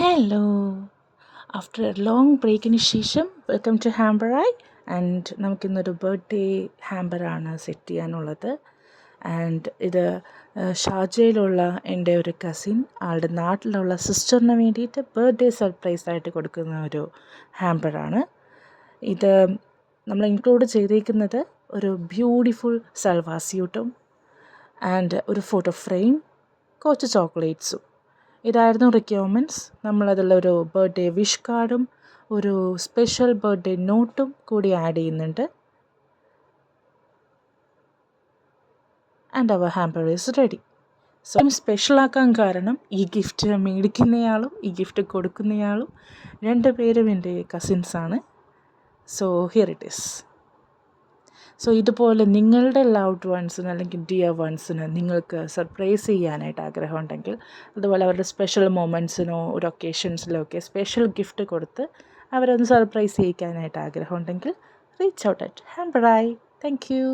Hello, after A long ബ്രേക്കിന് ശേഷം welcome to ഹാമ്പറായി. ആൻഡ് നമുക്കിന്നൊരു ബർത്ത്ഡേ ഹാമ്പറാണ് സെറ്റ് ചെയ്യാനുള്ളത്. ആൻഡ് ഇത് ഷാർജയിലുള്ള എൻ്റെ ഒരു കസിൻ ആളുടെ നാട്ടിലുള്ള സിസ്റ്ററിന് വേണ്ടിയിട്ട് ബർത്ത്ഡേ സർപ്രൈസായിട്ട് കൊടുക്കുന്ന ഒരു ഹാമ്പറാണ് ഇത്. നമ്മൾ ഇൻക്ലൂഡ് ചെയ്തിരിക്കുന്നത് ഒരു ബ്യൂട്ടിഫുൾ സൽവാർ സ്യൂട്ടും ആൻഡ് ഒരു ഫോട്ടോ ഫ്രെയിം, കുറച്ച് ചോക്ലേറ്റ്സും. ഇതായിരുന്നു റിക്വയർമെൻറ്റ്സ്. നമ്മളതിലൊരു ബർത്ത്ഡേ വിഷ് കാർഡും ഒരു സ്പെഷ്യൽ ബർത്ത്ഡേ നോട്ടും കൂടി ആഡ് ചെയ്യുന്നുണ്ട്. And our hamper is ready. So സ്പെഷ്യലാക്കാൻ കാരണം ഈ ഗിഫ്റ്റ് മേടിക്കുന്നയാളും ഈ ഗിഫ്റ്റ് കൊടുക്കുന്നയാളും രണ്ടുപേരും എൻ്റെ കസിൻസാണ്. So here it is. So ഇതുപോലെ നിങ്ങളുടെ ലവ്ഡ് വൺസിന് അല്ലെങ്കിൽ ഡിയർ വൺസിന് നിങ്ങൾക്ക് സർപ്രൈസ് ചെയ്യാനായിട്ട് ആഗ്രഹമുണ്ടെങ്കിൽ, അതുപോലെ അവരുടെ സ്പെഷ്യൽ മൊമെൻറ്റ്സിനോ ഒരു ഒക്കേഷൻസിലോ ഒക്കെ സ്പെഷ്യൽ ഗിഫ്റ്റ് കൊടുത്ത് അവരൊന്ന് സർപ്രൈസ് ചെയ്യിക്കാനായിട്ട് ആഗ്രഹമുണ്ടെങ്കിൽ റീച്ച് ഔട്ട് അറ്റ് ഹാമ്പറായി. Thank U.